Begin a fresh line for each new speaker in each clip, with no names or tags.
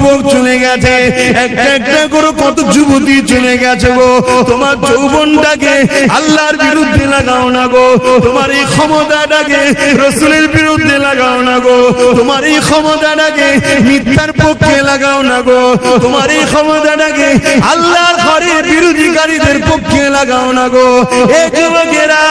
যুবক চলে গেছে, একটা একটা করে কত যুবতী চলে গেছে গো। তোমার যৌবনটাকে আল্লাহর বিরুদ্ধে লাগাও না গো, তোমার এই ক্ষমতাটাকে রাসূলের বিরুদ্ধে লাগাও না গো, তোমার এই ক্ষমতাটাকে মিথ্যার পক্ষে লাগাও না গো, তোমার এই ক্ষমতাটাকে আল্লাহর ঘরের বিরোধীকারীদের পক্ষে লাগাও না গো। এই যুবকেরা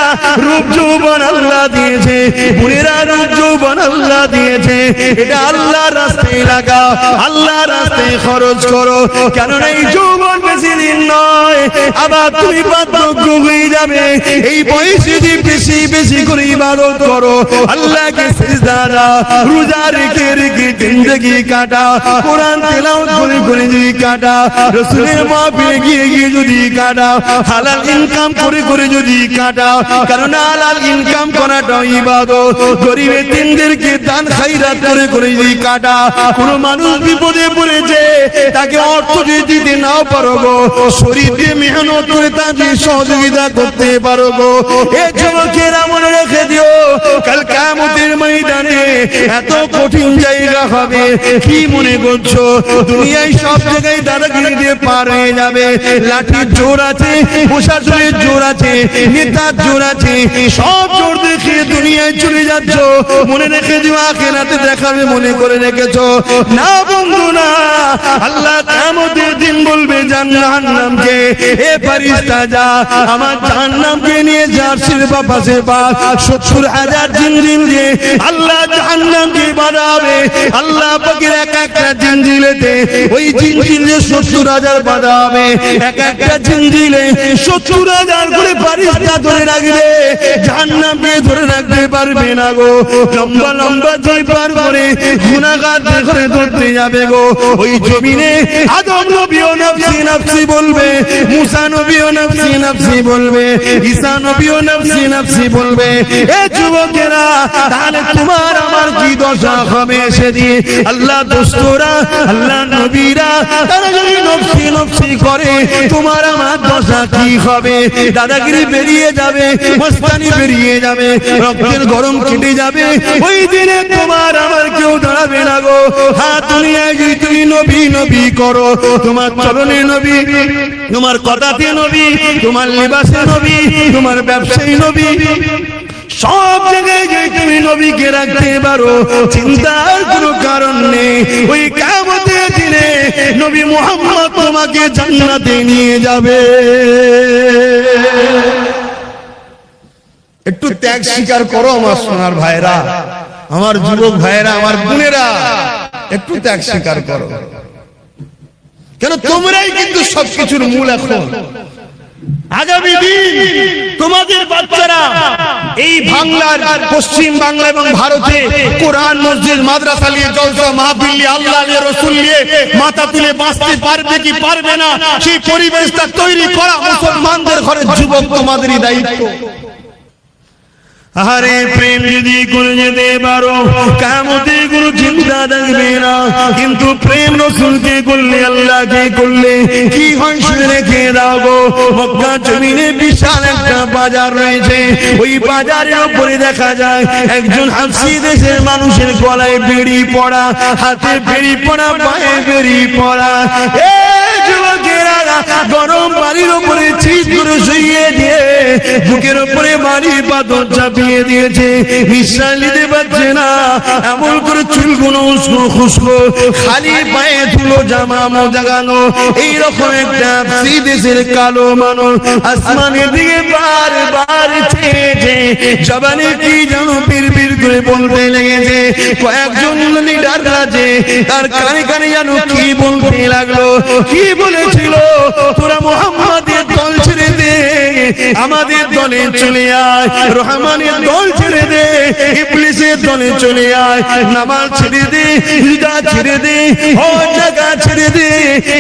রূপ যৌবন আল্লাহ দিয়েছে, বুড়েরা রূপ যৌবন আল্লাহ দিয়েছে, এটা আল্লাহর রাস্তায় লাগাও, আল্লাহর রাস্তায় খরচ করো। কেননা এই যৌবন বেশি দিন নয়, আবার তুমি বার্ধক্য হয়ে যাবে। এই বয়সে যে বেশি বেশি করে ইবাদত করো, আল্লাহকে সিজদা দাও, রোজা রেখে রেখে জিন্দেগি কাটাও, কোরআন তেলাওয়াত করে করে যদি কাটাও, রাসূলের মাহফিলে গিয়ে গিয়ে যদি কাটাও, হালাল ইনকাম করে করে যদি কাটাও, কারণ হালাল ইনকাম করাটা ইবাদত। গরিব এতিমদেরকে দান খায়রাত করে করে যদি কাটাও, কোন মানুষ বিপদে পড়েছে তাকে অর্থ যদি দিতে নাও পারো গো, শরীরে মেহনত করে তাকে সহযোগিতা করতে পারো গো। এই যুবকেরা মনে রেখে দিও, কাল কিয়ামতের ময়দানে এত কঠিন জায়গা হবে। কি মনে করছো দুনিয়ায় সব জায়গায় দাদাগিরি দিয়ে পার হয়ে যাবে? লাঠির জোর আছে, প্রশাসনের জোর আছে, নেতার জোর আছে, সব জোর দেখিয়ে দুনিয়ায় চলে যাচ্ছ। মনে রেখে দিও আখিরাতে দেখাবে মনে করে রেখেছো না বন্ধু না। আল্লাহ কিয়ামতের দিন বলবে জাহান্নামকে, এ ফেরেশতা যা আমার জাহান্নামকে নিয়ে যার শিরবা পাশে পা ৭০,০০০ জিনজিল দিয়ে আল্লাহ জাহান্নামকে বাঁধাবে। আল্লাহ পাকের এক একটা জিনজিলেতে ওই জিনজিলে ৭০,০০০ বাঁধা হবে, এক একটা জিনজিলে ৭০,০০০ করে ফেরেশতা ধরে রাখবে, জাহান্নামকে ধরে রাখতে পারবে না গো। লম্বা লম্বা জয় পার করে গুনাহগারদের ঘরে ধরতে যাবে গো। ওই জমিনে আদম নবীও নফসি নফসি বলবে, মুসা নবীও নফসি নফসি বলবে, ঈসা নবীও নফসি নফসি বলবে। এ যুবকেরা তাহলে তোমার আমার কি দশা হবে সেদিন? আল্লাহ দোস্তরা, আল্লাহ নবীরা তারা যদি নফসি নফসি করে, তোমার আমার দশা কি হবে? দাদাগিরি বেরিয়ে যাবে, মস্তানি বেরিয়ে যাবে, রক্তের গরম কেটে যাবে। ওই দিনে তোমার আমার কেউ দাঁড়াবে না গো। হ্যাঁ, দুনিয়ায় যদি তুমি নবী নবী করো, তোমার চরণে নবী, তোমার কথাতে নবী, তোমার লিবাসে নবী, তোমার ব্যবসায়ী নবী, সব জায়গায় যে তুমি নবীকে রাখতে পারো, চিন্তার কোনো কারণ নেই। ওই কিয়ামতের দিনে নবী মুহাম্মদ তোমাকে জান্নাতে নিয়ে যাবে। একটু ত্যাগ স্বীকার করো আমার সোনার ভাইরা, আমার যুবক ভাইরা, আমার বোনেরা, একটু ত্যাগ স্বীকার করো। কেন তোমরাই কিন্তু সবকিছুর মূল। এখন আগামী দিন তোমাদের বাচ্চারা এই বাংলার, পশ্চিম বাংলা এবং ভারতে কোরআন, মসজিদ, মাদ্রাসা নিয়ে জলসা মাহফিল নিয়ে, আল্লাহ নিয়ে, রাসূল নিয়ে মাথা তুলে বাঁচতে পারবে কি পারবে না, সেই পরিবেশটা তৈরি করা মুসলমানদের ঘরের যুবক তোমাদেরই দায়িত্ব। আরে প্রেম যদি করে যেতে পারো, কিয়ামতে কোনো চিন্তা থাকবে না। কিন্তু প্রেম রাসূলকে করলে, আল্লাহকে করলে কি হয় শুনে রেখে দাও গো। মক্কা জমিনে বিশাল একটা বাজার রয়েছে, ওই বাজারের উপরে দেখা যায় একজন হাবশী দেশের মানুষের গলায় বেড়ি পড়া, হাতে বেড়ি পড়া, পায়ে বেড়ি পড়া। এই যুবকেরা গরম বাড়ির উপরে চিৎ করে শুইয়ে দিয়ে বুকের উপরে বাড়ি পাথর চাপিয়ে দিয়েছে, নিঃশ্বাস নিতে পারছে না, এমন করে চুলগুলো উস্কো খুস্কো, খালি পায়ে ধুলো জামা মোজাগানো, এইরকম একটা দেশের কালো মানুষ আসমানের দিকে বারবার চেয়েছে। জবানে কি যেন বিড়বিড় করে বলতে লেগেছে। কয়েকজন লিডার আছে, তার কানে কানে যেন কি বলতে লাগলো। কি বলেছিল? তোরা মুহাম্মাদের দল ছেড়ে দে, আমাদের দলে চলে আয়, রহমানের দল ছেড়ে দে, ইবলিসের দলে চলে আয়, নামাজ ছেড়ে দে, হিজা ছেড়ে দে, হজ জায়গা ছেড়ে দে,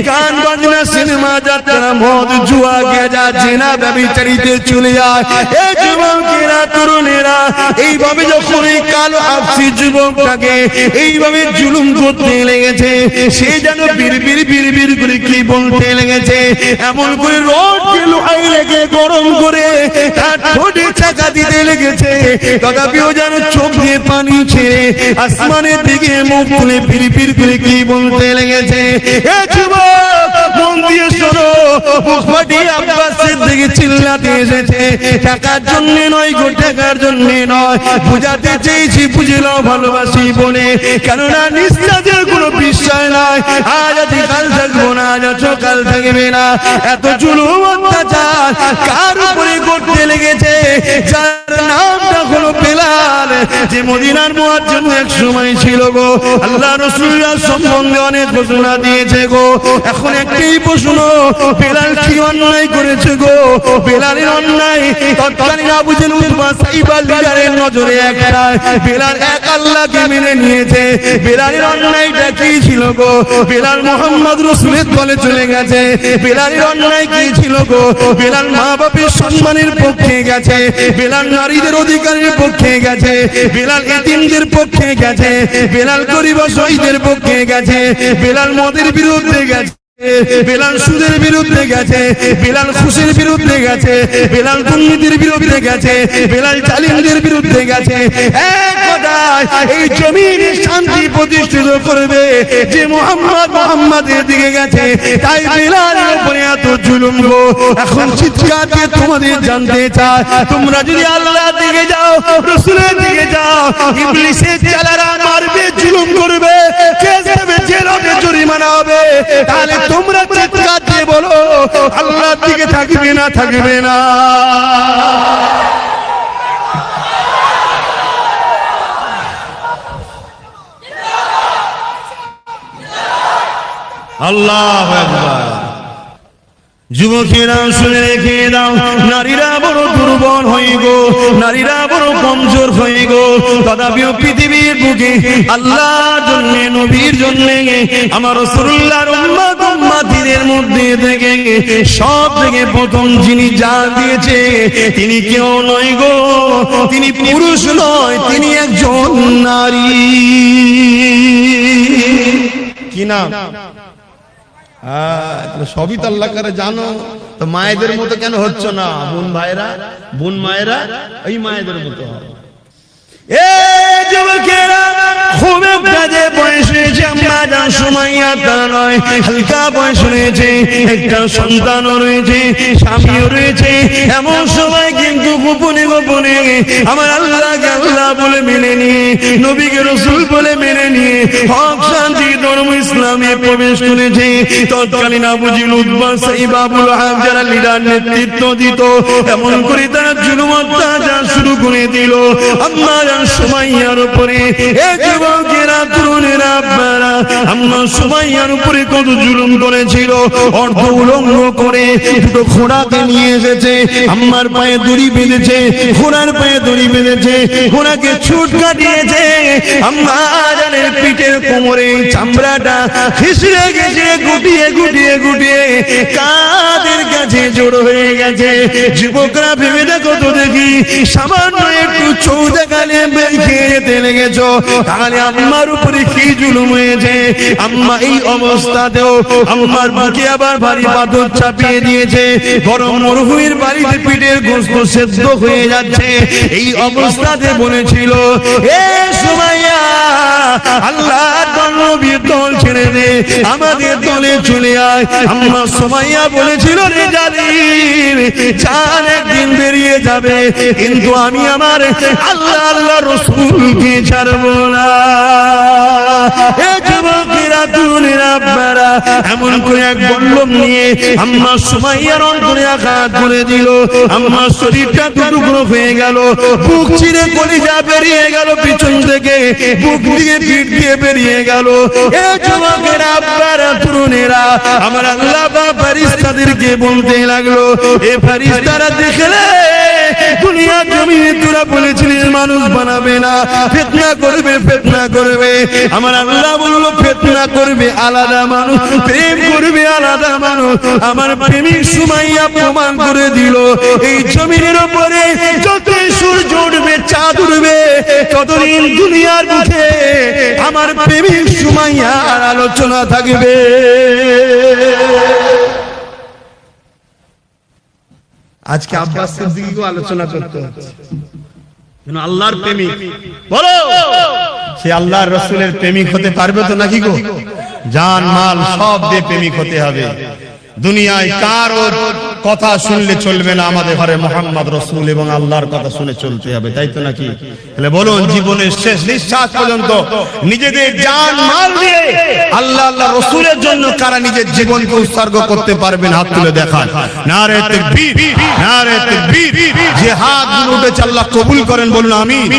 গান বাজনা, সিনেমা, যাত্রা, মদ, জুয়া, গেজা, জিনা, ব্যভিচারিতে চলে আয়। এই যুবকেরা, তরুণেরা এইভাবে যখন এই কালো হাবশী যুবকটাকে এইভাবে জুলুম করতে লেগেছে, সে যেন বিড়বিড় বিড়বিড় করে কি বলতে লেগেছে, এমন করে রোদ লোহাই লেগে গরম গরম করে তার ঠোঁটে চাকা দিতে লেগেছে, তথাপিও যেন চোখ দিয়ে পানি ছেড়ে আসমানের দিকে মুখ তুলে পিরপির করে কি বলতে লেগেছে, এ যুবক মন দিয়ে শোনো, বুঝবাটি আব্বাসের দিকে চিল্লাতে এসেছে, টাকার জন্য নয় গো, টাকার জন্য নয়, বুঝাতে চেয়েছি বুঝে নাও ভালোবাসি বলে, কেননা নিঃশ্বাসের কোনো বিষয় নাই, আজ আছি কাল থাকবো না, আজ আছো কাল থাকবে না, এত জুলুম অত্যাচার কার উপরে করতে লেগেছে, যার নামটা হলো বেলাল, যে মদিনার মুয়াজ্জিন এক সময় ছিল গো, আল্লাহ রাসূলুল্লাহ সম্বন্ধে অনেক ঘোষণা দিয়েছে গো, এখন একটাই প্রশ্ন, বেলাল কি অন্যায় করেছে গো? বেলালের অন্যায় তৎকালীন আবু জেহেল উতবা সাইবা লিডারের নজরে একটাই, বেলাল এক আল্লাহকে মেনে নিয়েছে, বেলালের অন্যায়টা কি ছিল গো? বেলাল মুহাম্মদ রাসূলের দলে চলে গেছে, বেলালের অন্যায় কি ছিল গো? বেলাল মা বাপের সম্মানের পক্ষে গেছে, বেলাল নারীদের অধিকারের পক্ষে গেছে, বেলাল এতিমদের পক্ষে গেছে, বেলাল গরিব অসহায়দের পক্ষে গেছে, বেলাল মদের বিরুদ্ধে গেছে, বেলাল সুদের বিরুদ্ধে গেছে, বেলাল ঘুষের বিরুদ্ধে গেছে, বেলাল দুর্নীতির বিরুদ্ধে গেছে, বেলাল জালিমদের বিরুদ্ধে গেছে, এক কথায় এই জমিনে শান্তি প্রতিষ্ঠিত করবে যে মুহাম্মাদের দিকে গেছে, তাই বেলালের উপরে এত জুলুম গো। এখন চিৎকার দিয়ে তোমাদের জানতে চাই, তোমরা যদি আল্লাহর দিকে যাও, রাসূলের দিকে যাও, ইবলিসের চালারা মারবে, জুলুম করবে, কেস দেবে, জেল হবে, জরিমানা হবে, তাহলে তোমরা চিৎকার দিয়ে বলো আল্লাহর দিকে থাকবে না, থাকবে না? আল্লাহু আকবার। যুবকেরা শুনে রেখে দাও, নারীরা বড় দুর্বল হয়ে গো, নারীরা বড় কমজোর হয়ে গো, তথাপিও পৃথিবীর বুকে আল্লাহর জন্য, নবীর জন্য, আমার রাসূলুল্লাহর উম্মত উম্মতিদের মধ্যে থেকে সব থেকে প্রথম যিনি জান দিয়েছে, তিনি কেউ নয় গো, তিনি পুরুষ নয়, তিনি একজন নারী। কি নাম? সবই তো আল্লাহ করে জানো, তো মায়েদের মতো কেন হচ্ছে না? বোন ভাইরা, বোন মায়েরা এই মায়েদের মতো হয়। এ যুবকেরা, খুব একটা বয়স হয়েছে, আম্মা জান সুমাইয়া তা নয়, হালকা বয়স রয়েছে, একটা সন্তানও রয়েছে, স্বামীও রয়েছে, এমন সময় কিন্তু গোপনে গোপনে আমার আল্লাহকে আল্লাহ বলে মেনে নিয়ে, নবীকে রাসূল বলে মেনে নিয়ে হক শান্তি ধর্ম ইসলামে প্রবেশ করেছে। তৎকালীন আবু জেহেল উতবা সাইবা আবুল আহাব যারা লিডার নেতৃত্ব দিত, এমন করে তারা জুলুম অত্যাচার শুরু করে দিল আম্মা জান সুমাইয়ার উপরে। এ যুবকেরা, তরুণেরা, আপনারা আম্মা সুমাইয়ার উপরে কত জুলুম করেছিল, অর্ধ উলঙ্গ করে দুটো ঘোড়াকে নিয়ে এসেছে, আম্মার পায়ে দড়ি বেঁধেছে, ঘোড়ার পায়ে দড়ি বেঁধেছে, ঘোড়াকে ছুট কাটিয়েছে, আম্মা জানের পিঠের কোমরে চামড়াটা খিসড়ে গেছে, গুটিয়ে গুটিয়ে গুটিয়ে কাদের কাছে জড়ো হয়ে গেছে। যুবকরা ভেবে দেখো তো দেখি, সামান্য একটু চৌদা গালে খেয়ে যেতে লেগেছ, তাহলে আম্মার উপরে কি জুলুম হয়েছে। আম্মা এই অবস্থাতেও আম্মার বুকে আবার ভারী পাথর চাপিয়ে দিয়েছে, গরম মরুভূমির বাড়িতে পিঠের গোশত সেদ্ধ হয়ে যাচ্ছে, এই অবস্থাতে বলেছিল, এ সুমাইয়া, আল্লাহর নবীর দল ছেড়ে দে, আমাদের দলে চলে আয়। আম্মা সুমাইয়া বলেছিল, রে জালিম, জান একদিন বেরিয়ে যাবে, কিন্তু আমি আমার আল্লাহ রাসূলকে ছাড়বো না। এ যুবকেরা, তরুণেরা, আপনারা এমন করে এক বল্লম নিয়ে আম্মা সুমাইয়ার অন্তরে আঘাত করে দিল, আম্মার শরীরটা টুকরো হয়ে গেল, বুক চিরে কলিজা বেরিয়ে গেল, পিছন থেকে বুক দিয়ে পিঠ দিয়ে বেরিয়ে গেল। এ যুবকেরা, আপনারা, তরুণেরা, আমার আল্লাহ বা ফেরেশতাদেরকে বলতে লাগলো, এ ফেরেশতারা দেখলে দুনিয়া জমিনে তোরা বলেছিলিস মানুষ বানাবে না, ফিতনা করবে, ফিতনা করবে। আমার আল্লাহ বললো, ফিতনা করবে আলাদা মানুষ, প্রেম করবে আলাদা মানুষ। আমার প্রেমিক সুমাইয়া প্রমাণ করে দিল, এই জমিনের উপরে যতই সূর্য উঠবে, চাঁদ উঠবে, ততদিন দুনিয়ার মুখে আমার প্রেমিক সুমাইয়ার আলোচনা থাকবে। আজকে আব্বাস সিদ্দিকীকে আলোচনা করতে হচ্ছে, কেন আল্লাহর প্রেমিক, বলো সে আল্লাহর রাসূলের প্রেমিক হতে পারবে তো নাকি গো? জান মাল সব দিয়ে প্রেমিক হতে হবে। দুনিয়ায় কারোর কথা শুনলে চলবে না, আমাদের ঘরে মুহাম্মদ রাসূল এবং আল্লাহর কথা শুনে চলতে হবে, তাই তো নাকি? তাহলে বলুন, জীবনের শেষ নিঃশ্বাস পর্যন্ত নিজেদের জান মাল দিয়ে আল্লাহ আল্লাহ রাসূলের জন্য কারা নিজের জীবনকে উৎসর্গ করতে পারবেন? হাত তুলে দেখান। নারে তাকবীর, নারে তাকবীর। যে হাতগুলো উঠেছে আল্লাহ কবুল করেন, বলুন আমিন।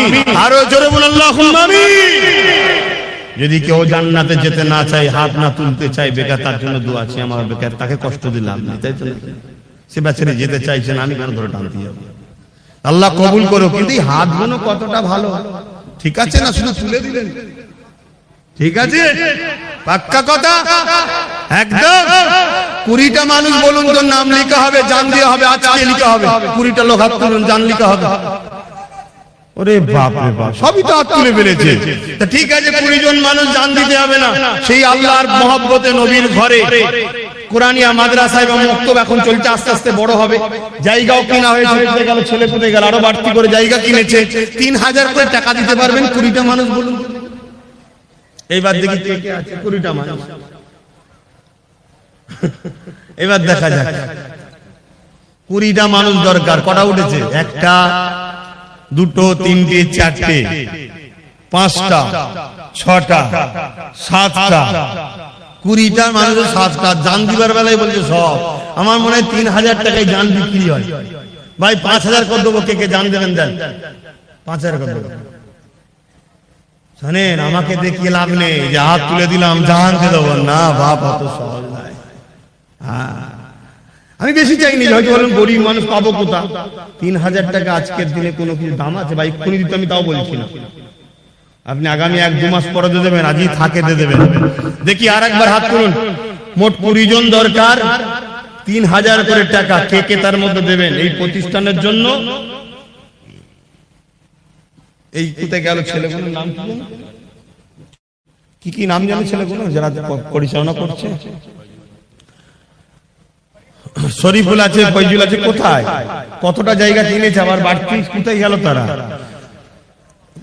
আরো জোরে বলুন আল্লাহুম্মা আমিন। যদি কেউ জান্নাতে যেতে না চায়, হাত না তুলতে চায়, বেকার তার জন্য দোয়া আছে আমার, বেকার তাকে কষ্ট দিলাম না, তাই তো? সে বেচারি যেতে চাইছে না, আমি কেন ধরে টানতে যাব? আল্লাহ কবুল করো। কিন্তু এই হাতগুলো কতটা ভালো, ঠিক আছে না? শুধু তুলে দিলেন, ঠিক আছে? পাক্কা কথা একদম। 20টা মানুষ বলুন তো নাম লেখা হবে, জান দেওয়া হবে, আজকে লেখা হবে। 20টা লোক হাত তুলুন, জান লেখা হবে। ওরে বাপ রে বাপ, সবই তো হাত তুলে ফেলেছে। তা ঠিক আছে, 20 জন মানুষ জান দিতে হবে না? সেই আল্লাহর মহব্বতে নবীর ঘরে কোরআনিয়া মাদ্রাসা এবং মক্তব এখন চলছে, আস্তে আস্তে বড় হবে। জায়গাও কেনা হয়েছে, গেল ছেলে পুঁতে গেল, আরো বাড়তি করে জায়গা কিনেছে। 3000 করে টাকা দিতে পারবেন 20টা মানুষ, বলুন। এইবার দেখি কে আছে 20টা মানুষ। এবার দেখা যাক 20টা মানুষ দরকার। কটা উঠেছে? 1টা, 2টো, 3টে, 4টে, 5টা, 6টা, 7টা। 20টা মানুষ 7টা। জান দিবার বেলায় বলছে সব। আমার মনে হয় 3000 টাকায় জান বিক্রি হয়। ভাই 5000 করে দেবো, কে কে জান দেবেন? দেন 5000 করে দেবো। জানেন, আমাকে দেখিয়ে লাভ নেই যে হাত তুলে দিলাম জান দিয়ে দেবো না, বাপ অত সহজ নয়। হ্যাঁ, আমি বেশি চাইনি, হয়তো বলেন গরিব মানুষ পাবো কোথা? 3000 টাকা আজকের দিনে কোনো কিছু দাম আছে ভাই? এক্ষুনি দিতে আমি তাও বলছি না, আপনি আগামী 1-2 মাস পরে দিয়ে দেবেন, আজই থাকে দিয়ে দেবেন। দেখি আর একবার হাত তুলুন। মোট 20 জন দরকার, 3000 করে টাকা। কে কে তার মধ্যে দেবেন এই প্রতিষ্ঠানের জন্য? এই কোথায় গেল ছেলেগুলোর নাম কি কি নাম জানে ছেলেগুলো যারা পরিচালনা করছে? শরীফুল আছে, ফয়জুল আছে। কোথায় কতটা জায়গা কিনেছে, আবার বাড়তি কোথায় গেল তারা?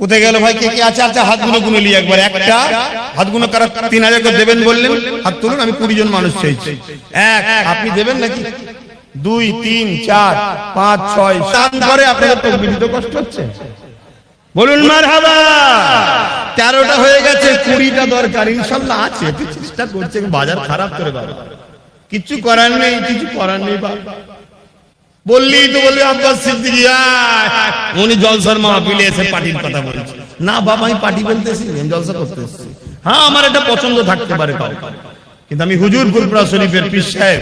কোথায় গেল ভাই? কে কে আছে? আচ্ছা, হাতগুলো গুনে নিয়ে একবার। একটা হাতগুলো কারা 3000 করে দেবেন বললেন? হাত তুলুন। আমি 20 জন মানুষ চাইছি। 1, আপনি দেবেন নাকি? 2, 3, 4, 5, 6, 7 করে আপনাদের তাকবীর দিতে কষ্ট হচ্ছে, বলুন মারহাবা। 13টা হয়ে গেছে, 20টা দরকার। ইনশাআল্লাহ আছে, চেষ্টা করছে। বাজার খারাপ করে বাবা, কিছু করার নেই, কিছু করার নেই বাবা। বললেই তো বলবে আব্বাস সিদ্দিকী উনি জলসার মাহফিলে এসে পার্টির কথা বলছে। না বাবা, আমি পার্টি বলতেছি, আমি জলসা করতে এসেছি। হ্যাঁ, আমার একটা পছন্দ থাকতে পারে কাউ, কিন্তু আমি হুজুর ফুরফুরা শরীফের পীর সাহেব,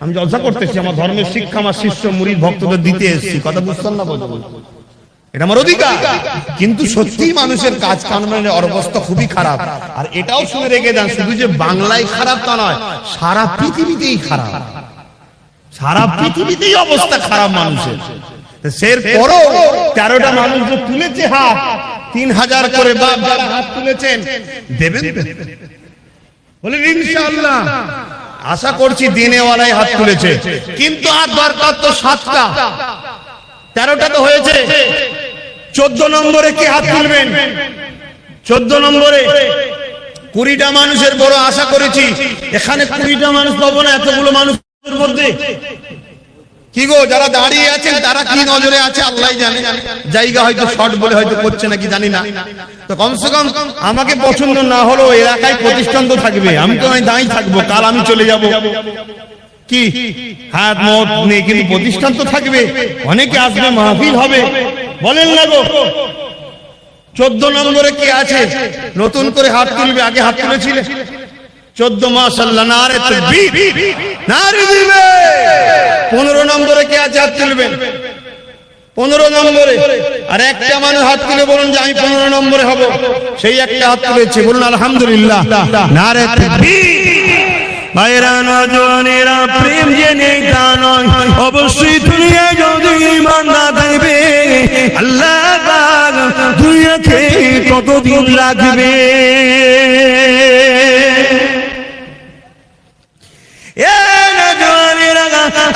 আমি জলসা করতেছি। আমার ধর্মের শিক্ষা আমার শিষ্য মুরিদ ভক্তদের দিতে এসেছি। কথা বুঝছেন না? বলতে এটা আমার অধিকার। কিন্তু সত্যি মানুষের কাজ কামের অবস্থা খুবই খারাপ। আর এটাও শুনে রেখে যান, শুধু যে বাংলায় খারাপ তা নয়, সারা পৃথিবীতেই খারাপ। সারা পৃথিবীতেই অবস্থা খারাপ মানুষের। এরপরও 13টা মানুষ যে তুলেছে হাত, 3000 করে বাপ যারা হাত তুলেছেন দেবেন, বলে ইনশাআল্লাহ। আশা করছি দিনেওয়ালাই হাত তুলেছে, কিন্তু আর দরকার তো 7টা। 13টা তো হয়েছে, 14 নম্বরে কে হাত তুলবেন? 14 নম্বরে 20টা মানুষের বড় আশা করেছি। এখানে 20টা মানুষ পাবো না, এতগুলো মানুষের মধ্যে। কি গো, যারা দাঁড়িয়ে আছেন তারা কি নজরে আছে আল্লাহ জানে। জায়গা হয়তো শর্ট বলে হয়তো করছে নাকি জানি না। তো কমসে কম আমাকে পছন্দ না হলেও এলাকায় প্রতিষ্ঠান তো থাকবে, আমি তো দাঁড়িয়ে থাকবো, কাল আমি চলে যাব। কি হাত মত নেই, কিন্তু প্রতিষ্ঠান তো থাকবে, অনেকে আসবে, মাহফিল হবে, বলেন না গো। 14 নম্বরে কে আছে নতুন করে হাত তুলবে? আগে হাত তুলেছিলে 14, মাশাআল্লাহ, নারে তাকবীর, নারে দিবে। 15 নম্বরে কে আছে? হাত তুলবেন 15 নম্বরে। আর একটা মানুষ হাত তুলে বলুন যে আমি 15 নম্বরে হব, সেই একটা হাত তুলেছে, বলুন আলহামদুলিল্লাহ, নারে তাকবীর। ভাইরা নজনেরা, প্রেম জেনে জানো, অবশ্যই দুনিয়ায় যদি ঈমান না থাকবে আল্লাহ পাক দুনিয়াকে কতদিন রাখবে?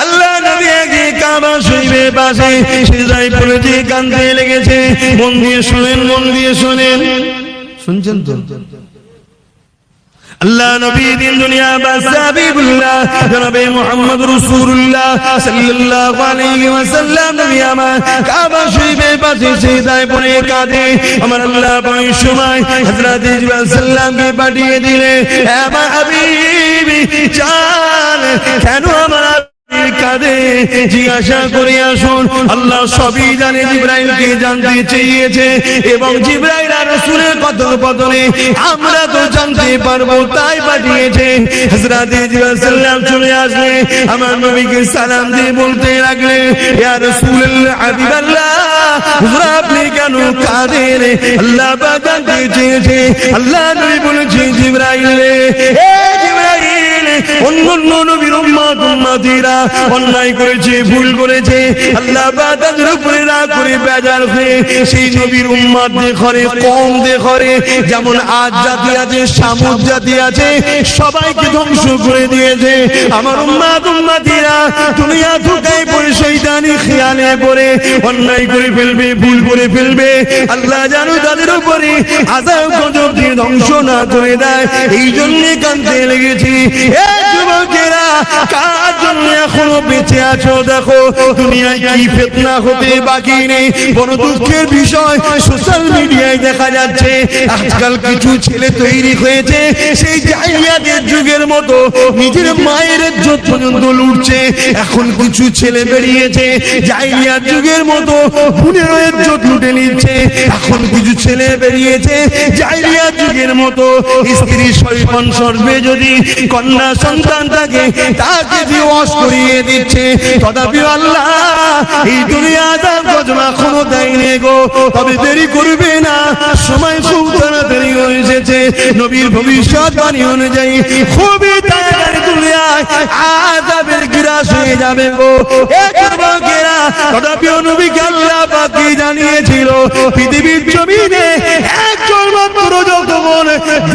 আল্লাহ নবী একদিন কাবা শরীফের পাশে সিজদায় পড়েছে, কাঁদতে লেগেছে। মন দিয়ে শুনেন, মন দিয়ে শুনেন, শুনছেন তো? আল্লাহ নবী দিন দুনিয়া বাসাবিবুল্লাহ জনাবে মুহাম্মদ রাসূলুল্লাহ সাল্লাল্লাহু আলাইহি ওয়াসাল্লাম নবী আমার কাবা শরীফের পাশে সিজদায় পড়ে কাঁদে। আমার আল্লাহ ওই সময় হযরত জিবরাইল সাল্লামকে পাঠিয়ে দিলে, হে আমার হাবিবি জান, কেন আমার কাঁদে জিজ্ঞাসা করে আসুন। আল্লাহ সবই জানে, জিবরাইলকে জানতে চেয়েছে এবং জিবরাইল আর রাসূলের কথোপকথনে আমরা তো জানতে পারবো তাই পাঠিয়েছে। হযরত জিবরাইল সাল্লাম চলে আসলে আমার নবীকে সালাম দিয়ে বলতে লাগলে, ইয়া রাসূলুল্লাহ হাবিবাল্লাহ, আপনি কেন কাঁদেন? আল্লাহ পাক জানতে চেয়েছে। আল্লাহ নবী বলেছে, জিবরাইল রে, হে জিবরাইল, অন্য নবীর উম্মতিরা অন্যায় করেছে, ভুল করেছে, আল্লাহ পাক তাদের উপরে রাগ করে বেজার হয়ে সেই নবীর উম্মত দেখরে, কওম দেখরে, যেমন আজ জাতি আছে, সামুদ জাতি আছে, সবাইকে ধ্বংস করে দিয়েছে। আমার উম্মতিরা দুনিয়া ধোঁকায় পড়ে শয়তানি খেয়ালে পড়ে অন্যায় করে ফেলবে, ভুল করে ফেলবে। আল্লাহ জানো তাদের উপরে আযাব গজব দিয়ে ধ্বংস না করে দেয়, এই জন্য কাঁদতে লেগেছি। যুবকেরা, কার জন্য এখনো বেঁচে আছো? দেখো দুনিয়ায় কি ফিতনা হতে বাকি নেই। বড় দুঃখের বিষয়, সোশ্যাল মিডিয়ায় দেখা যাচ্ছে আজকাল কিছু ছেলে তৈরি হয়েছে সেই জাহিলিয়াতের যুগের মতো, নিজের মায়ের ইজ্জত পর্যন্ত লুটছে। এখন কিছু ছেলে বেরিয়েছে জাহিলিয়াত যুগের মতো বোনের ইজ্জত লুটে নিচ্ছে। এখন কিছু ছেলে বেরিয়েছে জাহিলিয়াত যুগের মতো স্ত্রী শৈশব সর্বে যদি কন্যা সন্তান থাকে তাকে বিবাহ করিয়ে দিচ্ছে। তথাপি আল্লাহ এই দুনিয়াটা গজনা এখনো দেয়নি গো। তবে দেরি করবে না, সময় খুব তাড়াতাড়ি হয়ে এসেছে। নবীর ভবিষ্যৎবাণী অনুযায়ী খুবই তাড়াতাড়ি দুনিয়ায় আযাবের গ্রাস হয়ে যাবে গো। যুবকেরা, তথাপি নবীকে আল্লাহ পাক জানিয়েছিল পৃথিবীর জমিনে একজন মাত্র যতক্ষণ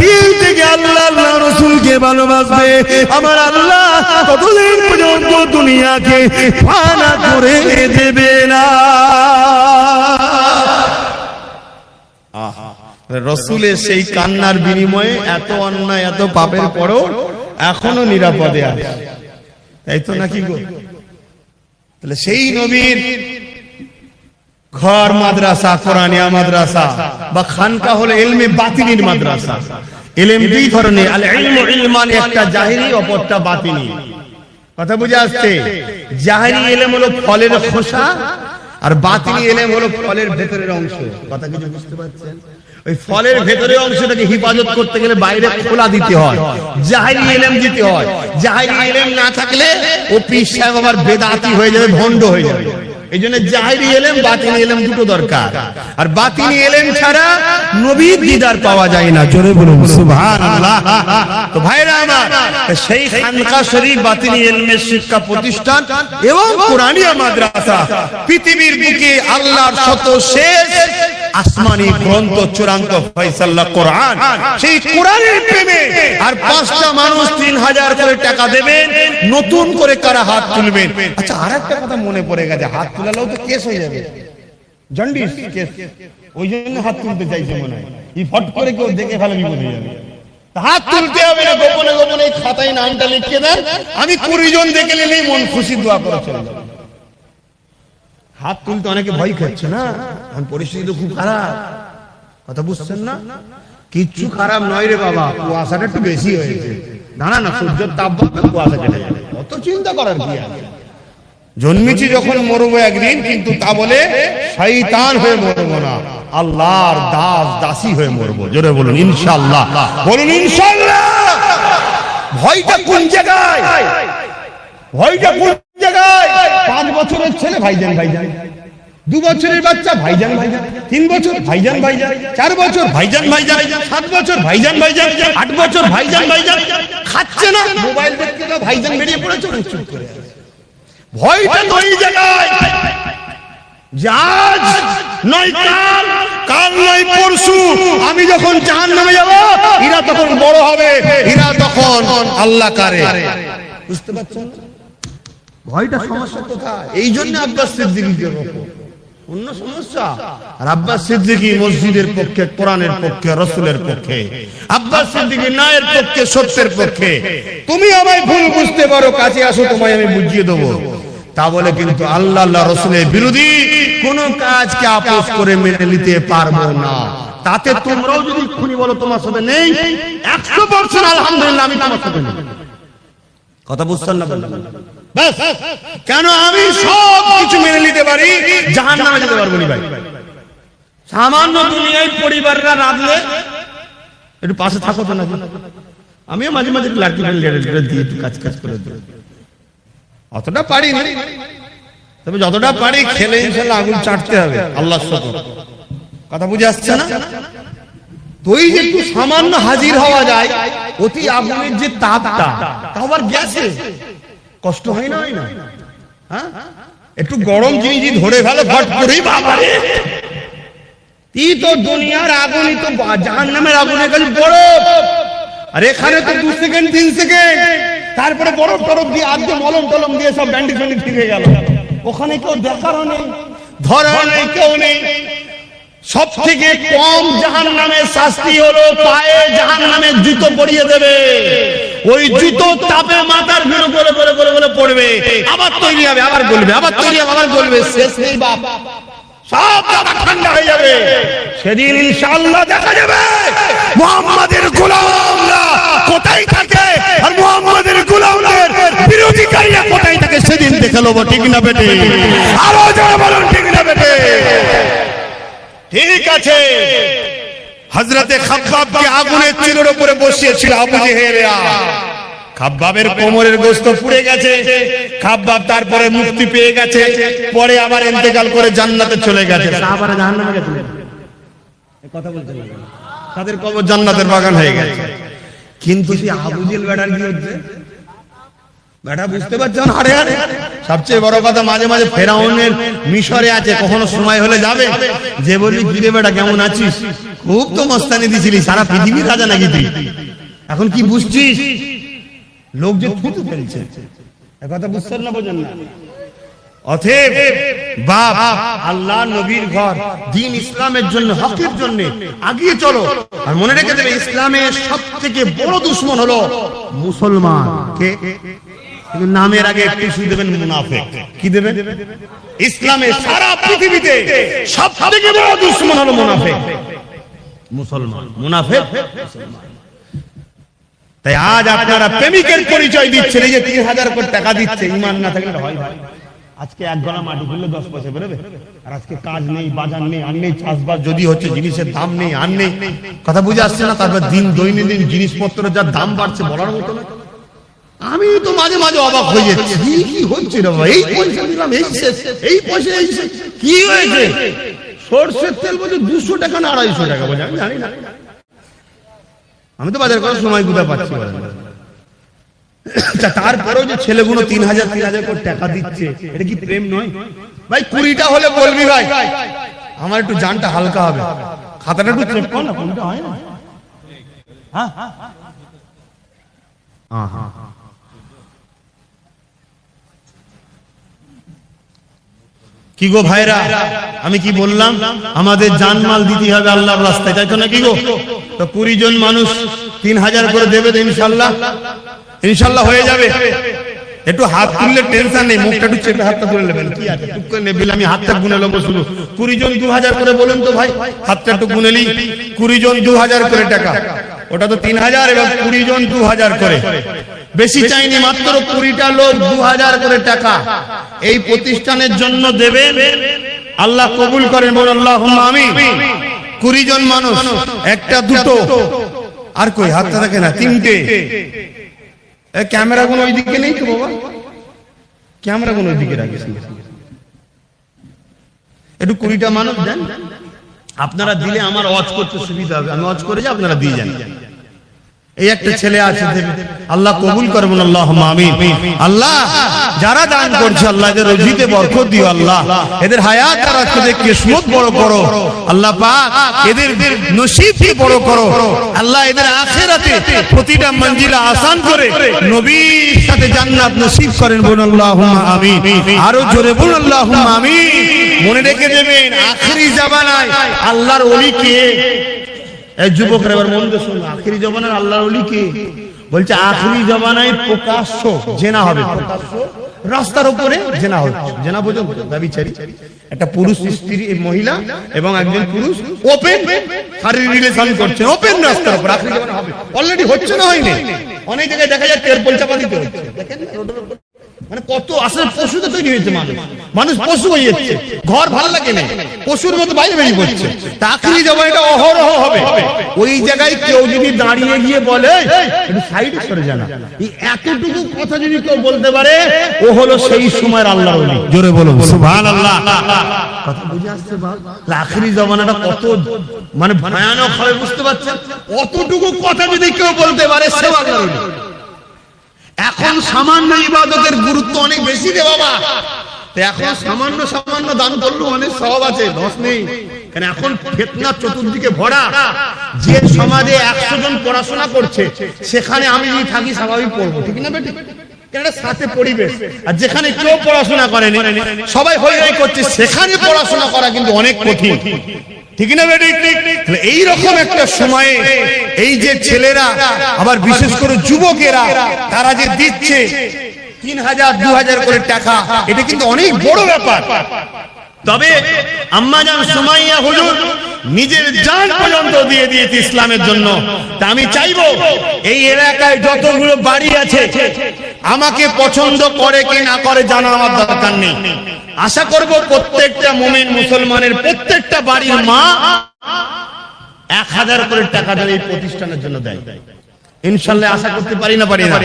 দিল থেকে আল্লাহ রাসূলকে ভালোবাসবে, আমার আল্লাহ ততদিন পর্যন্ত দুনিয়াকে ফানা করে দেবে না। রাসূলের সেই কান্নার বিনিময়ে এত অন্যায়, এত পাপের পরও এখনো নিরাপদে আছে, তাই তো নাকি গো? তাহলে সেই নবীর ঘর মাদ্রাসা, কোরআনিয়া মাদ্রাসা বা খানকা হলো ইলমে বাতিনির মাদ্রাসা। ইলম দুই ধরনের, আল ইলমু ইলমান, একটা জাহিরি অপরটা বাতিনি। কথা বুঝে আসছে? জাহিরি ইলম হলো ফলের খোসা আর বাতিনি ইলম হলো ফলের ভেতরের অংশ। কথা কিছু বুঝতে পারছেন? ওই ফলের ভেতরের অংশটাকে হিফাজত করতে গেলে বাইরে খোলা দিতে হয়, জাহিরি ইলম দিতে হয়। জাহিরি ইলম না থাকলে ও পীর সাহেব আবার বেদাতি হয়ে যাবে, ভণ্ড হয়ে যাবে। এই জন্য জাহিরি ইলম, বাতিনি ইলম দুটো দরকার। আর বাতিনি ইলম ছাড়া নবীর দিদার পাওয়া যায় না। জোরে বলুন সুবহানাল্লাহ। তো ভাইরা আমার, সেই খানকা শরীফ বাতিনি ইলমের শিক্ষা প্রতিষ্ঠান এবং কোরআনিয়া মাদ্রাসা পৃথিবীর বুকে আল্লাহর শত শেষ আসমানি গ্রন্থ, চূড়ান্ত ফয়সালা কোরআন। সেই কোরআনের প্রেমে আর 5টা মানুষ 3000 করে টাকা দেবেন, নতুন করে কারা হাত তুলবেন। আচ্ছা, আরেকটা কথা মনে পড়ে গেছে, হাত তুলালেও তো কেস হয়ে যাবে, জন্ডিস কেস, ওই জন্য হাত তুলতে চাইছে মনে হয়। এই ফট করে কেউ দেখে ফেলে বিপদ হয়ে যাবে। হাত তুলতে হবে না, গোপনে গোপনে খাতায় নামটা লিখে দেন, আমি 20 জন দেখে নিলেই মন খুশি দোয়া করে চলে যাবে। হাত তুলতে অনেকে ভয় খাচ্ছে না, এখন পরিস্থিতি তো খুব খারাপ। কথা বুঝছেন না? কিচ্ছু খারাপ নয় রে বাবা, কুয়াশাটা একটু বেশি হয়েছে। দাঁড়া না, সূর্যের তাপ কুয়াশা কেটে যাবে, অত চিন্তা করার কি আছে? জন্মেছি যখন মরবো একদিন, কিন্তু তা বলে শয়তান হয়ে মরবো না, আল্লাহর দাস দাসী হয়ে মরবো। জোরে বলুন ইনশাআল্লাহ, বলুন ইনশাআল্লাহ। ভয়টা কোন জায়গায়? ভয়টা কোন জায়গায়? 5 বছরের ছেলে ভাইজান ভাইজান, 2 বছরের বাচ্চা ভাইজান ভাইজান, 3 বছর ভাইজান ভাইজান, 4 বছর ভাইজান ভাইজান, 7 বছর ভাইজান ভাইজান, 8 বছর ভাইজান ভাইজান। খাচ্ছে না, মোবাইল দেখতে তো ভাইজান বেরিয়ে পড়েছে চুপ করে। ভয়টা তো এই জায়গায়, আজ নয় কাল, কাল নয় পরশু আমি যখন জাহান্নামে যাব, এরা তখন বড় হবে, এরা তখন আল্লাহ কারে। বুঝতে পারছেন? ভয়টা সমস্যা কোথায়? এই জন্য আব্বাস সিদ্দিকীকে রোকো, অন্য সমস্যা। আর আব্বাস সিদ্দিকী মসজিদের পক্ষে, কোরআনের পক্ষে, রাসূলের পক্ষে। আব্বাস সিদ্দিকী ন্যায়ের পক্ষে, সত্যের পক্ষে। তুমি আমায় ভুল বুঝতে পারো, কাছে আসো, তোমায় আমি বুঝিয়ে দেবো। তা বলে কিন্তু আল্লাহ আল্লাহ রাসূলের বিরোধী কোন কাজকে আপোস করে মেনে নিতে পারবো না। তাতে তোমরাও যদি খুনি বলো তোমার সাথে নেই, 100% আলহামদুলিল্লাহ আমি তোমার সাথে নেই। কথা বুঝছেন না? বাস, কেন আমি সব কিছু মেনে নিতে পারি, জাহান্নামে যেতে পারবো না ভাই। সামান্য দুনিয়ায় পরিবাররা রাঁধলে একটু পাশে থাকো তো নাকি? আমিও মাঝে মাঝে লাঠি দিয়ে একটু কাজ করে দিই, অতটা পারি না, তবে যতটা পারি খেলে ইনশাআল্লাহ আগুন চাটতে হবে আল্লাহর শপথ। কথা বুঝে আসছে না? তুই যে একটু সামান্য হাজির হওয়া যায়, অতি আগুনের যে তাপটা, তা আবার গ্যাসে কষ্ট হয় না? হয় না? হ্যাঁ, একটু গরম জিনিস ধরে ফেলে ফট করেই বাবারে, তুই তো দুনিয়ার আগুনই তো জাহান্নামের আগুনের কাছে বরফ, আর এখানে তো 2 সেকেন্ড 3 সেকেন্ড, তারপরে বরফ টরফ দিয়ে আজকে মলম টলম দিয়ে সব ব্যান্ডেজ ফ্যান্ডেজ ঠিক হয়ে গেল। ওখানে কেউ দেখারও নেই, ধরাও নেই, কেউ নেই। সব থেকে কম জাহান্নামের শাস্তি হলো পায়ে জাহান্নামের জুতো পরিয়ে দেবে। ওই জুতো তাপে মাথার ভিড় বলে বলে বলে বলে পড়বে, আবার তৈরি হবে, আবার গলবে, আবার তৈরি হবে, আবার গলবে, শেষ নেই বাপ। সব ঠান্ডা হয়ে যাবে। সেদিন ইনশাআল্লাহ দেখা যাবে মুহাম্মাদের গোলামরা কোথায় থাকে আর মুহাম্মাদের গোলামদের বিরোধীকারীরা কোথায় থাকে, সেদিন দেখে নেব। ঠিক না বেটে? আরো জোরে বলুন ঠিক না বেটে? ঠিক আছে। হযরতে খাব্বাবকে আগুনের চুলোর উপরে বসিয়েছিল আবু জেহেলরা। খাব্বাবের কোমরের গোশত পুড়ে গেছে। খাব্বাব তারপরে মুক্তি পেয়ে গেছে, পরে আবার ইন্তেকাল করে জান্নাতে চলে গেছে। সাহাবারা জাহান্নামে গেছে, এই কথা বলছেন না? তাদের কবর জান্নাতের বাগান হয়ে গেছে। কিন্তু সেই আবু জেহেল বেটার কি হচ্ছে? বেটা বুঝতে পারছেন হাড়ে হাড়ে। সবচেয়ে বড় কথা, মাঝে মাঝে ফেরাউনের মিশরে আছে, কখনো সময় হলে যাবে, যে বলি ফিরে বেটা কেমন আছিস, খুব তো মস্তানি দিছিলি, সারা পৃথিবীর রাজা নাকি তুই, এখন কি বুঝছিস? লোক যে থুতু ফেলছে, কথা বুঝছেন না? বোঝেন না? অতএব বাপ, আল্লাহ নবীর ঘর, দ্বীন ইসলামের জন্য, হকের জন্য আগিয়ে চলো। আর মনে রেখে দেবে, ইসলামের সবথেকে বড় দুশমন হলো মুসলমান। কে? নামের আগে একটু শুনে দেবেন মুনাফিক। কি দেবেন? ইসলামের সারা পৃথিবীতে সবথেকে বড় দুশমন হলো মুনাফিক, মুসলমান। মুনাফিক মুসলমান। তাই আজ আপনারা প্রেমিকের পরিচয় দিচ্ছেন, এই যে 3000 কোটি টাকা দিচ্ছে, ঈমান না থাকলে হয় ভাই। আজকে 1 গলা মাটি খুললে 10 পয়সা বেরোবে, আর আজকে কাজ নেই, বাজার নেই, আর নেই চাষবাস, যদি হচ্ছে জিনিসের দাম নেই, আর নেই। কথা বুঝে আসছে না? তারপর দৈনন্দিন জিনিসপত্রের যা দাম বাড়ছে বলার মতো না। আমি তো মাঝে মাঝে অবাক হয়ে যাচ্ছি, কি হচ্ছে রে ভাই? এই পয়সা দিলাম, এই শেষ, এই পয়সা এই শেষ, কি হয়েছে? সরষের তেল বলছে 200 টাকা না 250 টাকা, বলে আমি জানি না। আমি তো বাজার করার সময় কোথায় পাচ্ছি? তারপরেও যে ছেলেগুলো 3000 করে টাকা দিচ্ছে, এটা কি প্রেম নয় ভাই? 20টা হলে বলবি ভাই, আমার একটু জানটা হালকা হবে, খাতাটা একটু চেক কর না, কোনটা হয় না? হ্যাঁ হ্যাঁ হ্যাঁ। কি গো ভাইরা, আমি কি বললাম? আমাদের জানমাল দিতে হবে আল্লাহর রাস্তায়, তাই তো নাকি গো? তো 20 জন মানুষ 3000 করে দেবে তো ইনশাআল্লাহ, ইনশাআল্লাহ হয়ে যাবে। একটু হাত তুললে টেনশন নেই, মুখটা একটু চেপে হাতটা তুলে নেবেন, কি আছে টুক করে নেবেন। আমি হাতটা গুনে নেবো শুধু। 20 জন 2000 করে বলেন তো ভাই, হাতটা একটু গুনেলি। 20 জন 2000 করে টাকা, ওটা তো 3000, এবং 20 জন 2000 করে, বেশি চাইনি, মাত্র 20টা লোক 2000 করে টাকা এই প্রতিষ্ঠানের জন্য দেবেন। আল্লাহ কবুল করেন, বল আল্লাহুম্মা আমিন। 20 জন মানুষ, একটা দুটো, আর কই হাতটা দেখে না, 3টে। ক্যামেরা গুলো ওইদিকে নেই তো বাবা, ক্যামেরা গুলো ওইদিকে রাখিস। একটু 20টা মানুষ দেন, আপনারা দিলে আমার ওয়াজ করতে সুবিধা হবে, আমি ওয়াজ করে যাই, আপনারা দিয়ে যান। এই একটা ছেলে আছে, আল্লাহ কবুল করবেন, আল্লাহুম্মা আমিন। আল্লাহ যারা দান করছে আল্লাহ এদের রুজিতে বরকত দিও আল্লাহ, এদের হায়াত রাখতে কিসমত বড় করো আল্লাহ পাক, এদের নসিবকে বড় করো আল্লাহ, এদের আখিরাতে প্রতিটা মঞ্জিলা আসান করে নবীর সাথে জান্নাত নসিব করেন। বলুন আল্লাহুম্মা আমিন। আরো জোরে বলুন আল্লাহুম্মা আমিন। মনে রেখে দেবেন আখিরি জামানায় আল্লাহর ওলি কে? এই যুবকরা এবার মন দিয়ে শুনুন, আখিরি জামানার আল্লাহর ওলি কে? বলছে আখিরি জামানায় প্রকাশ্য জেনা হবে, প্রকাশ্য রাস্তার উপরে জেনা হচ্ছে, জেনা পর্যন্ত ব্যভিচারী, একটা পুরুষ স্ত্রী মহিলা এবং একজন পুরুষ ওপেন শারীরিক রিলেশন করছে ওপেন রাস্তার উপর, আখিরি জামানা হবে। অলরেডি হচ্ছে না হয়নি? অনেক জায়গায় দেখা যায় তেল চাপা দিতে হচ্ছে, দেখেন মানে কত আসলে পশুতে তৈরি হয়েছে মানুষ, মানুষ পশু হয়ে যাচ্ছে, ঘর ভালো লাগে না, পশুর মতো বাইরে বেরিয়ে পড়ছে। আখিরি জামানাটা অহরহ হবে। ওই জায়গায় কেউ যদি দাঁড়িয়ে গিয়ে বলে একটু সাইডে সরে যান, এই এতটুকু কথা যদি কেউ বলতে পারে, ও হলো সেই সময়ের আল্লাহর ওলি। জোরে বলুন সুবহানাল্লাহ। কথা বুঝে আসছে? আখিরি জামানাটা কত মানে ভয়ানক হবে বুঝতে পারছেন? অতটুকু কথা যদি কেউ বলতে পারে, সে আল্লাহর ওলি। এখন সামান্য ইবাদতের গুরুত্ব অনেক বেশি রে বাবা, এখন সামান্য সামান্য দান করলেও অনেক সওয়াব আছে, দোষ নেই। কারণ এখন ফিতনা চতুর্দিকে ভরা। যে সমাজে 100 জন পড়াশোনা করছে, সেখানে আমি যদি থাকি স্বাভাবিক পড়বো, ঠিক না বেটি? কেন সাথে পরিবেশ। আর যেখানে কেউ পড়াশোনা করেনি, সবাই হই হই করছে, সেখানে পড়াশোনা করা কিন্তু অনেক কঠিন, ঠিক না বেটি? এইরকম একটা সময়ে এই যে ছেলেরা, আবার বিশেষ করে যুবকেরা, তারা যে দিচ্ছে 3000 2000 করে টাকা, এটা কিন্তু অনেক বড় ব্যাপার। তবে আম্মাজান সুমাইয়া হুজুর নিজের জান পর্যন্ত দিয়ে দিয়েছে ইসলামের জন্য। তা আমি চাইবো এই এলাকায় যতগুলো বাড়ি আছে, আমাকে পছন্দ করে কি না করে জানা আমার দরকার নেই। আশা করব প্রত্যেকটা মুমিন মুসলমানের প্রত্যেকটা বাড়ির মা 1000 করে টাকা দেয় এই প্রতিষ্ঠানের জন্য দেয়। ইনশাআল্লাহ আশা করতে পারি না? পারি না?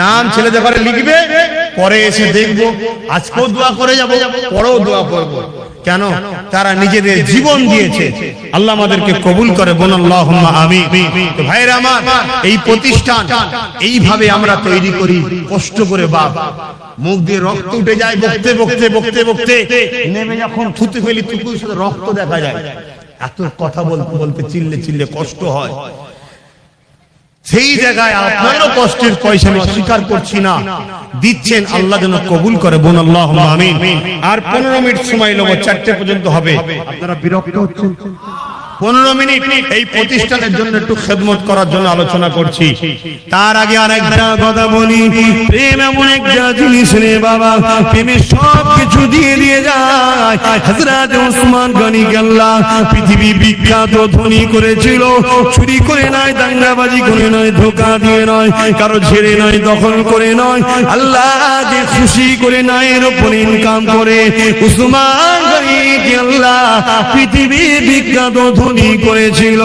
নাম ছেলেদের ঘরে লিখবে, পরে এসে দেখবো, আজকেও দোয়া করে যাব, পরেও দোয়া করব। কেন? তারা নিজেদের জীবন দিয়েছে। আল্লাহ আমাদেরকে কবুল করে, বলুন আল্লাহুম্মা আমিন। তো ভাইরা আমার, এই প্রতিষ্ঠান এইভাবে আমরা তৈরি করি কষ্ট করে। বাপ মুখ দিয়ে রক্ত উঠে যায়, বকতে বকতে বকতে বকতে নেমে যখন থুতু ফেলি, থুতুর সাথে রক্ত দেখা যায়। এত কথা বলতে বলতে চিল্লে চিল্লে কষ্ট হয়। সেই জায়গায় আপনারও কষ্টের পয়সা আমি অস্বীকার করছি না, দিচ্ছেন, আল্লাহ যেন কবুল করে, বলুন আল্লাহুম্মা আমিন। আর 15 মিনিট সময় নেব, 4টে পর্যন্ত হবে। আপনারা বিরক্ত হচ্ছেন? 15 মিনিট এই প্রতিষ্ঠানের জন্য একটু খেদমত করার জন্য আলোচনা করছি। তার আগে আরেকটা কথা বলি, প্রেম এমন একটা জিনিস রে বাবা, প্রেমে সব কিছু দিয়ে দিয়ে যায়। হযরত ওসমান গনি আল্লাহ পৃথিবী বিখ্যাত ধনী করেছিল, চুরি করে নয়, দাঙ্গাবাজি করে নয়, ধোঁকা দিয়ে নয়, কারো ছেড়ে নয়, দখল করে নয়, আল্লাহকে খুশি করে নায়ের উপর ইনকাম করে ওসমান গনি আল্লাহ পৃথিবী বিখ্যাত ধনী করেছিল।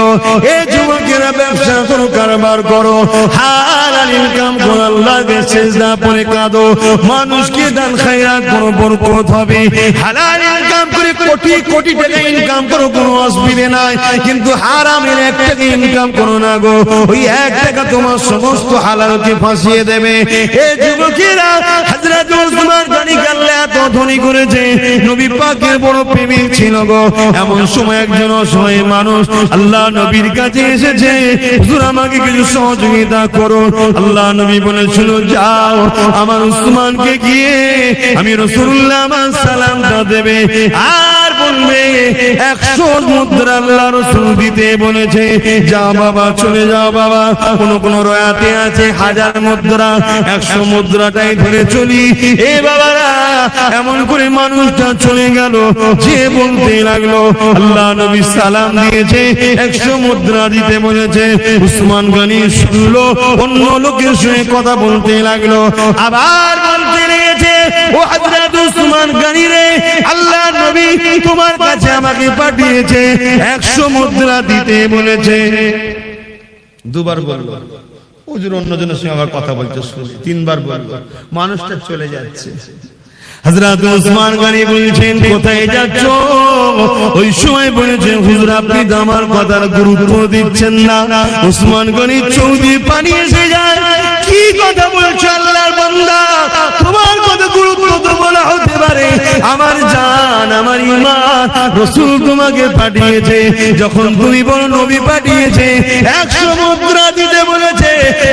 এই যুবকেরা ব্যবসা করো, কারবার করো, হালাল ইনকাম করো, আল্লাহকে সিজদা করে কাঁদো, মানুষকে দান খায়রাত করো, বরকত হবে। হালাল ইনকাম করে কোটি কোটি টাকা ইনকাম করো, কোনো অসুবিধা নাই, কিন্তু হারামের 1 টাকা ইনকাম করো না গো, ওই 1 টাকা তোমার সমস্ত হালালকে ফাঁসিয়ে দেবে। এই যুবকেরা হযরত ওসমান গনি আল্লাহ এত ধনী করেছে, নবী পাকের বড় প্রেমিক ছিল গো। এমন সময় একজন অসহায় মানুষ আল্লাহ নবীর কাছে এসেছে, হুজুর আমাকে কিছু সহযোগিতা করুন। আল্লাহ নবী বলেছিল, যাও আমার উসমানকে গিয়ে আমি রাসূলুল্লাহ আমার সালামটা দেবে, আর বলবে 100 মুদ্রা আল্লাহ রাসূল দিতে বলেছে। যাও বাবা, চলে যাও বাবা। কোন রয়াতে আছে 1000 মুদ্রা, 100 মুদ্রাটাই ধরে চলি। এ বাবারা, এমন করে মানুষটা চলে গেল, যে বলতে লাগলো আল্লাহ নবী সালাম দিয়েছে, 100 মুদ্রা দিতে বলেছে। উসমান গনি শুনলো, অন্য লোকের সঙ্গে কথা বলতে লাগলো, আবার বলতে লেগেছে, ও হযরত উসমান গনি রে, আল্লাহ নবী তোমার কাছে আমাকে পাঠিয়েছে, 100 মুদ্রা দিতে বলেছে। দুবার বলল, হুজুর অন্যজনের সঙ্গে আবার কথা বলতে শুনি, 3বার বলল, মানুষটা চলে যাচ্ছে। হযরত ওসমান গনি বলছেন কোথায় যাচ্ছ? ওই সময় বলেছেন হুজুর আপনি তো আমার কথার গুরুত্ব দিচ্ছেন না। ওসমান গনি চৌদি পানি এসে যায়, কি কথা বলছো আল্লাহর বান্দা, তোমার কথা গুরুত্ব তো বলা হতে পারে, আমার জান আমার ঈমান রাসূল তোমাকে পাঠিয়েছে, যখন তুমি বড় নবী পাঠিয়েছে 100 মুদ্রা দিতে বলেছে,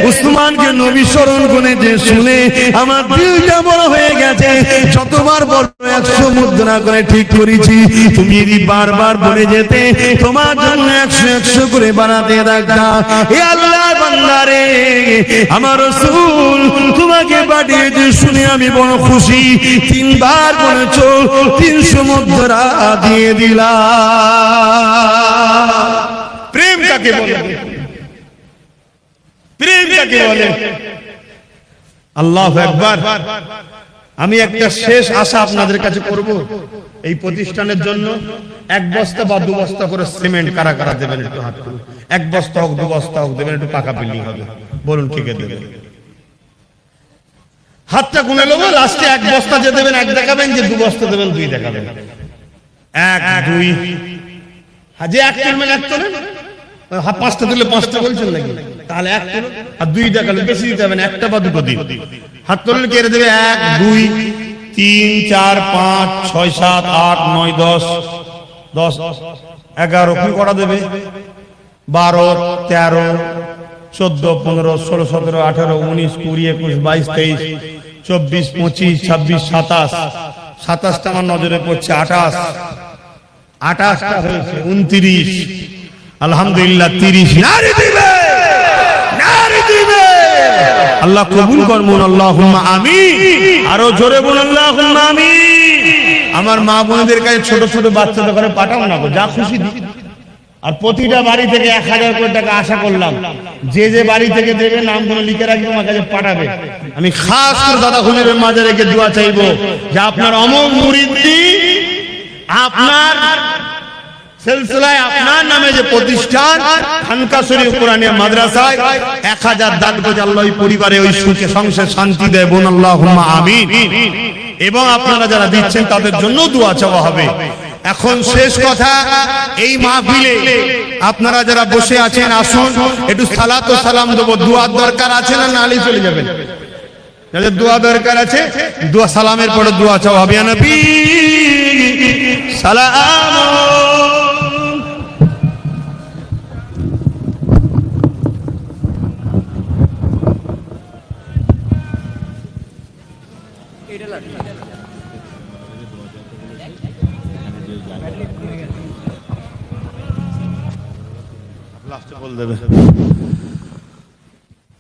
উসমানকে নবী স্মরণ করেছে, শুনে আমার দিলটা বড় হয়ে গেছে, যতবার বড় 100 মুদ্রা করে ঠিক করেছি, তুমি যদি বারবার বলে যেতে তোমার জন্য 100 করে বাড়াতে থাকতাম। হে আল্লাহর বান্দা রে, আমার রাসূল তোমাকে পাঠিয়েছে শুনে আমি বড় খুশি, 3 বার বলেছো 300 মুদ্রা দিয়ে দিলাম। প্রেম কাকে বলে? প্রেম কাকে বলে? আল্লাহু আকবার। আমি একটা শেষ আশা আপনাদের কাছে করব, এই প্রতিষ্ঠানের জন্য 1 বস্তা বা 2 বস্তা করে সিমেন্ট কারা কারা দেবেন একটু হাত তুলুন। 1 বস্তা হোক 2 বস্তা হোক দেবেন, একটু পাকা বিল্ডিং হবে, বলুন কে কে দেবেন? হাতটা গুনে নেবো, লাস্টে 1 বস্তা যে দেবেন 1 দেখাবেন, যে 2 বস্তা দেবেন 2 দেখাবেন। 1 2 যে 1 তুলবেন 1 তোলেন, 5টা তুলে 5টা বলছেন নাকি? তাহলে 1 তুলুন আর 2 দেখালেন, বেশি দিতে হবে না, 1টা বা 2টো দিন। হাত তুললে কে দেবে? 1 2 3 4 5 6 7 8 9 10 10 11 কি করা দেবে? 12 13 14 15 16 17 18 19 20 21 22 23 24 25 26 27 27টা আমার নজরে পড়ছে, 28টা হয়েছে, 29 আলহামদুলিল্লাহ 30 নারী দিবে, নারী দিবে। আল্লাহ কবুল করুন, আল্লাহুম্মা আমিন। আরো জোরে বলুন আল্লাহুম্মা আমিন। আমার মা বোনদের কাছে ছোট ছোট বাচ্চাদের ঘরে পাঠাও না গো, যা খুশি দিই। আর প্রতিটা বাড়ি থেকে 1000 কোটি টাকা আশা করলাম, যে যে বাড়ি থেকে দেবে নামগুলো লিখে রাখবে, আমার কাছে পাঠাবে। আমি খাস করে দাদা হুজুরের মাঝে রেখে দোয়া চাইবো যে আপনার অমর মুরিদি, আপনার সিলসিলায় আপনার নামে যে প্রতিষ্ঠান খানকা শরীফ কোরআনিয়া মাদ্রাসায় 1000 দান করে আল্লাহ ওই পরিবারে ওই সুখে সংসার শান্তি দেয়, বলুন আল্লাহুম্মা আমিন। এবং আপনারা যারা দিচ্ছেন তাদের জন্য দোয়া চাওয়া হবে। এখন শেষ কথা, এই মাহফিলে আপনারা যারা বসে আছেন আসুন, একটু সালাত ও সালাম দেব। দোয়ার দরকার আছে না নালি চলে যাবেন? যাদের দোয়া দরকার আছে, দোয়া সালামের পরে দোয়া চাওয়া হবে। ইয়া নবী সালাম।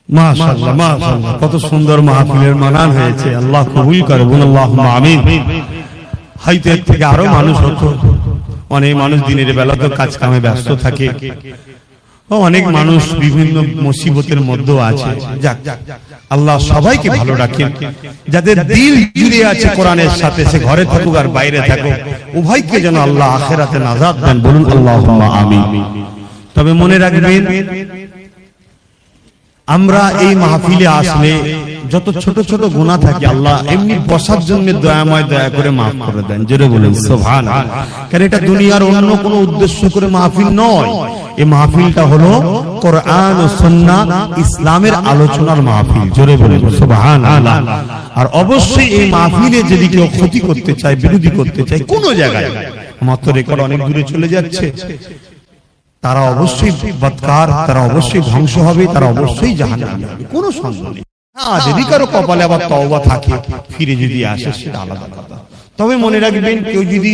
মাশাআল্লাহ মাশাআল্লাহ, কত সুন্দর মাহফিলের মানান হয়েছে। আল্লাহ কবুল করে, বলুন আল্লাহুম্মা আমিন। হয়তো এর থেকে আরো মানুষ হতো, অনেক মানুষ দিনের বেলা তো কাজ কামে ব্যস্ত থাকে, অনেক মানুষ বিভিন্ন মুসিবতের মধ্যেও আছে। যাক, আল্লাহ সবাইকে ভালো রাখেন। যাদের দিল জুড়ে আছে কোরআনের সাথে, সে ঘরে থাকুক আর বাইরে থাকুক, উভয়কে যেন আল্লাহ আখিরাতে নাজাত দেন, বলুন আল্লাহুম্মা আমিন। তবে মনে রাখবেন, আমরা এই মাহফিলে আসলে যত ছোট ছোট গুনাহ থাকে আল্লাহ এমনি বসার জন্য দয়াময় দয়া করে মাফ করে দেন। জোরে বলেন সুবহানাল্লাহ। কারণ এটা দুনিয়ার অন্য কোনো উদ্দেশ্য করে মাহফিল নয়, এই মাহফিলটা হলো কোরআন ও সুন্নাহ ইসলামের আলোচনার মাহফিল। জোরে বলেন সুবহানাল্লাহ। আর অবশ্যই এই মাহফিলে যদি কেউ ক্ষতি করতে চায়, বিরোধী করতে চায় কোনো জায়গায়, আমার তো রেকর্ড অনেক দূরে চলে যাচ্ছে, তারা অবশ্যই বদকার, তারা অবশ্যই ধ্বংস হবে, তারা অবশ্যই জাহান্নামী হবে, কোনো সন্দেহ নেই। হ্যাঁ, যদি কারো কপালে আবার তওবা থাকে, ফিরে যদি আসে, সেটা আলাদা কথা। তবে মনে রাখবেন, কেউ যদি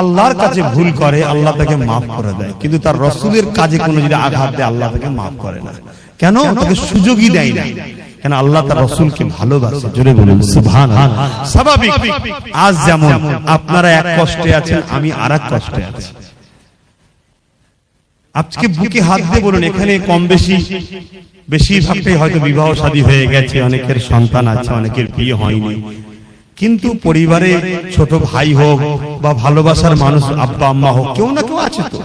আল্লাহর কাছে ভুল করে আল্লাহ তাকে মাফ করে দেয়, কিন্তু তার রাসূলের কাজে কোনো যদি আঘাত দেয় আল্লাহ তাকে মাফ করে না। কেন? তাকে সুযোগই দেয় না। কেন? আল্লাহ তার রাসূলকে ভালোবাসে। জোরে বলুন সুবহানাল্লাহ। স্বাভাবিক, আজ যেমন আপনারা এক কষ্টে আছেন, আমি আরেক কষ্টে আছি। আজকে বুকে হাত দিয়ে বলুন, এখানে কম বেশি বেশিরভাগটাই হয়তো বিবাহ শাদী হয়ে গেছে, অনেকের সন্তান আছে, অনেকের বিয়ে হয়নি, কিন্তু পরিবারে ছোট ভাই হোক বা ভালোবাসার মানুষ আব্বা আম্মা হোক, কেউ না কেউ আছে। তো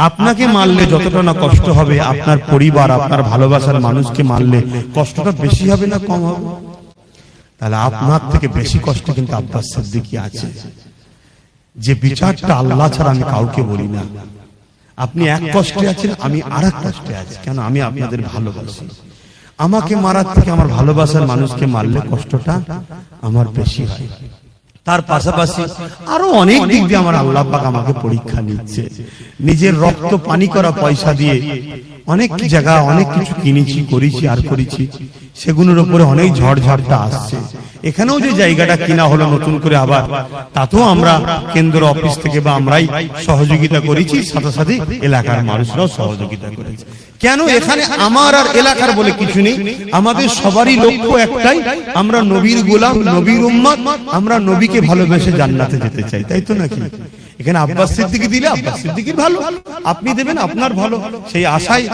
আপনাকে মারলে যতটা না কষ্ট হবে, আপনার পরিবার আপনার ভালোবাসার মানুষকে মারলে কষ্টটা বেশি হবে না কম হবে? তাহলে আপনার থেকে বেশি কষ্ট কিন্তু আব্বাস সিদ্দিকী আছে। যে বিচারটা আল্লাহ ছাড়া আমি কাউকে বলি না। আপনি এক কষ্টে আছেন, আমি আর এক কষ্টে আছি। কেন? আমি আপনাদের ভালোবাসি। আমাকে মারার থেকে আমার ভালোবাসার মানুষকে মারলে কষ্টটা আমার বেশি হয়। তার পাশাপাশি আরো অনেক দিক দিয়ে আমার আল্লাহ পাক আমাকে পরীক্ষা নিচ্ছে। নিজের রক্ত পানি করা পয়সা দিয়ে অনেক জায়গা অনেক কিছু কিনেছি, করেছি আর করেছি, সেগুলোর উপরে অনেক ঝড়ঝাপটা আসছে। এখানেও যে জায়গাটা কিনা হলো নতুন করে আবার, তাতেও আমরা কেন্দ্র অফিস থেকে বা আমরাই সহযোগিতা করেছি, সাথে সাথে এলাকার মানুষরাও সহযোগিতা করেছে। কেন? এখানে আমার আর এলাকার বলে কিছু নেই, আমাদের সবারই লক্ষ্য একটাই, আমরা নবীর গোলাম, নবীর উম্মত, আমরা নবীকে ভালোবেসে জান্নাতে যেতে চাই, তাই তো নাকি? এখানে আব্বাস সিদ্দিকী দিলে আব্বাস সিদ্দিকীর ভালো, আপনি দেবেন আপনার ভালো, সেই আশায়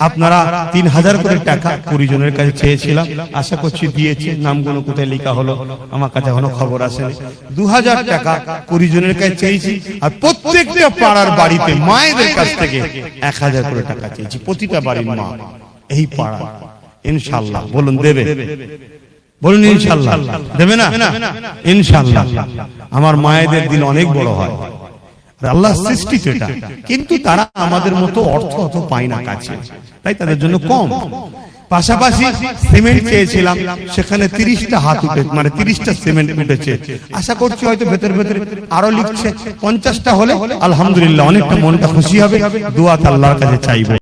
আপনারা 3000 করে টাকা 20 জনের কাছে চেয়েছিলাম, আশা করছি দিয়েছে। নামগুলো কোথায় লেখা হলো আমার কাছে এখনো খবর আসেনি। 2000 টাকা 20 জনের কাছে চেয়েছি, আর প্রত্যেকটা পাড়ার বাড়িতে মায়েদের কাছ থেকে 1000 করে টাকা চেয়েছি, প্রতিটা বাড়ির মা এই পাড়া। ইনশাআল্লাহ বলুন দেবে? বলুন ইনশাআল্লাহ দেবে না? ইনশাআল্লাহ। আমার মায়েদের দিল অনেক বড় হয়, আল্লাহ সৃষ্টি এটা, কিন্তু তারা আমাদের মতো অর্থ অত পায় না কাছে, তাই তাদের জন্য কম। পাশাপাশি সিমেন্ট চেয়েছিলাম, সেখানে 30টা হাত উঠে, মানে 30টা সিমেন্ট উঠেছে। আশা করছি হয়তো ভেতরে ভেতরে আরো লিখছে, 50টা হলে আলহামদুলিল্লাহ অনেকটা মনটা খুশি হবে। দোয়া আল্লাহর কাছে চাইবো।